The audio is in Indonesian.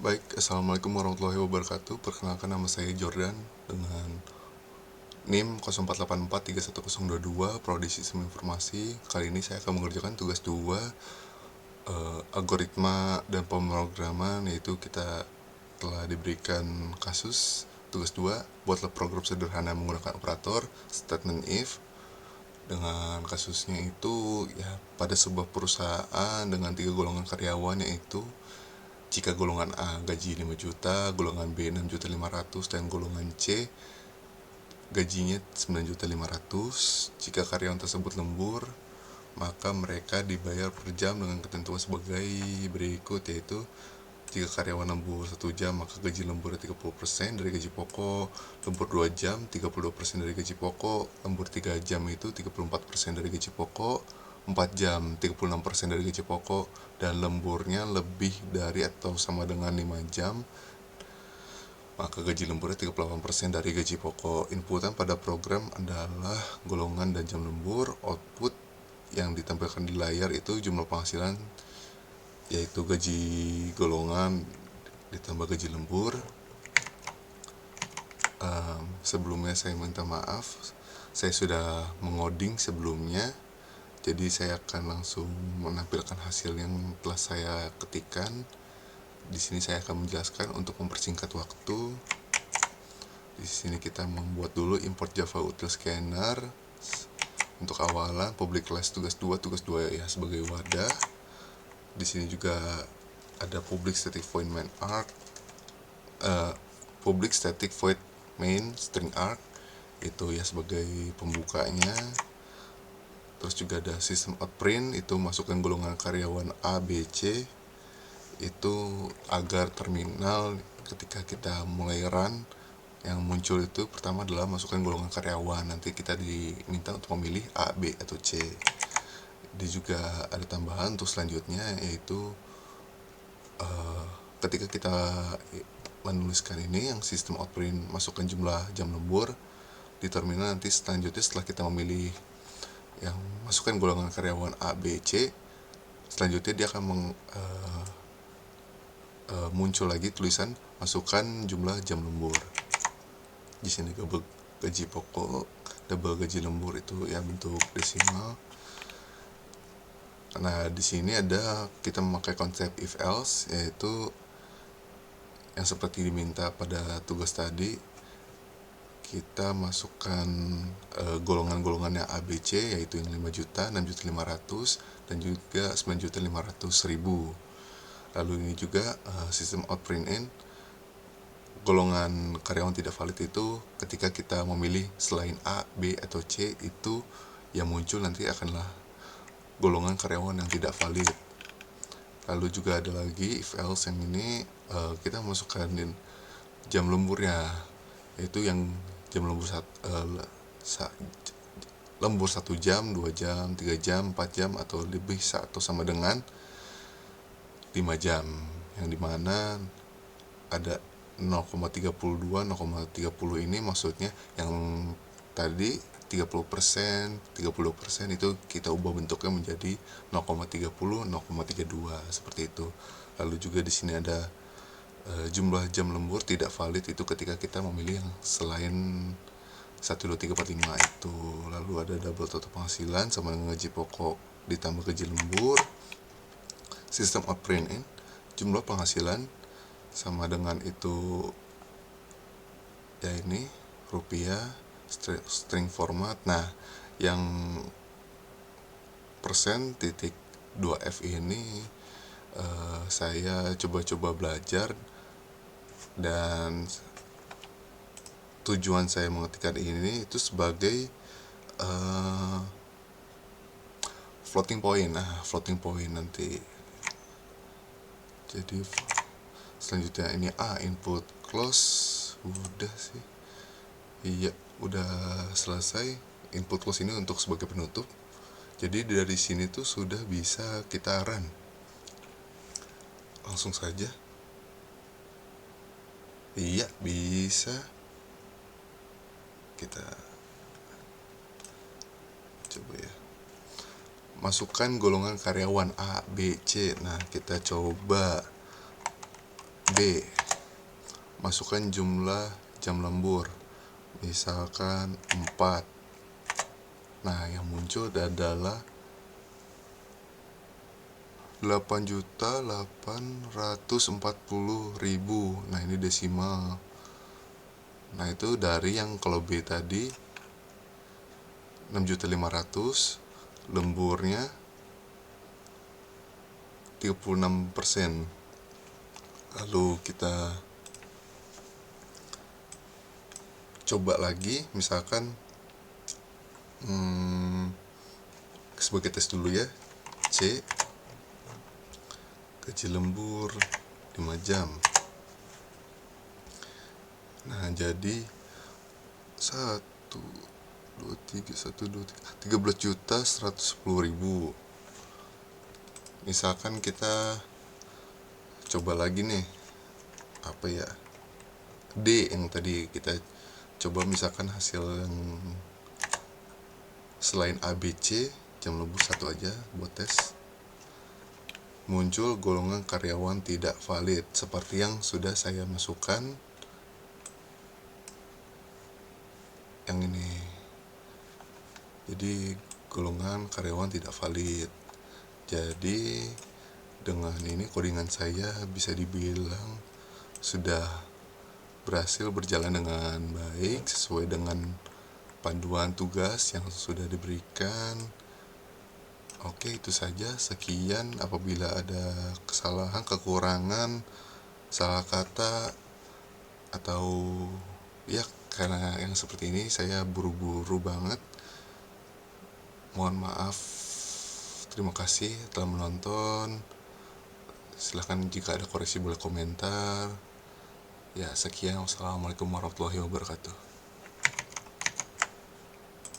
Baik, Assalamualaikum warahmatullahi wabarakatuh. Perkenalkan, nama saya Jordan dengan NIM 04843102, Prodi Sistem Informasi. Kali ini saya akan mengerjakan tugas 2, algoritma dan pemrograman, yaitu kita telah diberikan kasus tugas 2, buatlah program sederhana menggunakan operator statement if. Dengan kasusnya itu ya, pada sebuah perusahaan dengan 3 golongan karyawan, yaitu jika golongan A gaji 5 juta, golongan B 6.500.000, dan golongan C gajinya 9.500.000. Jika karyawan tersebut lembur, maka mereka dibayar per jam dengan ketentuan sebagai berikut, yaitu jika karyawan lembur 1 jam, maka gaji lembur 30% dari gaji pokok. Lembur 2 jam, 32% dari gaji pokok. Lembur 3 jam itu 34% dari gaji pokok. 4 jam, 36% dari gaji pokok. Dan lemburnya lebih dari atau sama dengan 5 jam, maka gaji lemburnya 38% dari gaji pokok. Inputan pada program adalah golongan dan jam lembur. Output yang ditampilkan di layar itu jumlah penghasilan, yaitu gaji golongan ditambah gaji lembur. Sebelumnya saya minta maaf, saya sudah mengoding sebelumnya, jadi saya akan langsung menampilkan hasil yang telah saya ketikkan. Di sini saya akan menjelaskan untuk mempersingkat waktu. Di sini kita membuat dulu import Java Util Scanner. Untuk awalan, public class tugas 2 ya sebagai wadah. Di sini juga ada public static void main arc, public static void main string arc itu ya sebagai pembukanya. Terus juga ada system out print, itu masukkan golongan karyawan A, B, C, itu agar terminal ketika kita mulai run yang muncul itu pertama adalah masukkan golongan karyawan. Nanti kita diminta untuk memilih A, B, atau C. Dia juga ada tambahan untuk selanjutnya, yaitu ketika kita menuliskan ini yang sistem outprint, masukkan jumlah jam lembur di terminal. Nanti selanjutnya setelah kita memilih yang masukkan golongan karyawan A, B, C, selanjutnya dia akan muncul lagi tulisan masukkan jumlah jam lembur. Di sini gaji pokok, double gaji lembur itu ya bentuk desimal. Nah, di sini ada kita memakai konsep if else, yaitu yang seperti diminta pada tugas tadi. Kita masukkan golongan-golongannya A, B, C, yaitu yang 5 juta, 6.500.000, dan juga 9.500.000. Lalu ini juga sistem out print in, golongan karyawan tidak valid itu ketika kita memilih selain A, B, atau C, itu yang muncul nanti akanlah golongan karyawan yang tidak valid. Lalu juga ada lagi if else yang ini, kita masukkan jam lemburnya, yaitu yang jam lembur lembur 1 jam, 2 jam, 3 jam, 4 jam, atau lebih atau sama dengan 5 jam, yang dimana ada 0,32, 0,30 ini maksudnya yang tadi 30%, 32% itu kita ubah bentuknya menjadi 0,30, 0,32 seperti itu. Lalu juga di sini ada jumlah jam lembur tidak valid itu ketika kita memilih yang selain 1, 2, 3, 4, 5 itu. Lalu ada double total penghasilan sama dengan gaji pokok ditambah gaji lembur. Sistem out print in, jumlah penghasilan sama dengan itu ya ini rupiah, string format. Nah, yang persen titik 2F ini saya coba-coba belajar, dan tujuan saya mengetikkan ini itu sebagai floating point. Floating point nanti. Jadi selanjutnya ini input close, udah sih. Iya, udah selesai. Input close ini untuk sebagai penutup. Jadi dari sini tuh sudah bisa kita run. Langsung saja. Iya, bisa. Kita coba ya. Masukkan golongan karyawan A, B, C. Nah, kita coba B. Masukkan jumlah jam lembur, misalkan 4. Nah, yang muncul adalah 8.840.000. Nah, ini desimal. Nah, itu dari yang kalau B tadi 6.500.000, lemburnya 36%. Lalu kita coba lagi, misalkan sebagai tes dulu ya. C, gaji lembur 5 jam. Nah, jadi 13.110.000. Misalkan kita coba lagi nih, apa ya, D yang tadi kita coba, misalkan hasil yang selain ABC, jam lembur 1 aja buat tes. Muncul golongan karyawan tidak valid seperti yang sudah saya masukkan yang ini. Jadi golongan karyawan tidak valid. Jadi dengan ini codingan saya bisa dibilang sudah berhasil berjalan dengan baik sesuai dengan panduan tugas yang sudah diberikan. Oke, itu saja. Sekian. Apabila ada kesalahan, kekurangan, salah kata, atau ya karena yang seperti ini saya buru-buru banget, mohon maaf. Terima kasih telah menonton. Silahkan jika ada koreksi boleh komentar. Ya, sekian. Wassalamualaikum warahmatullahi wabarakatuh.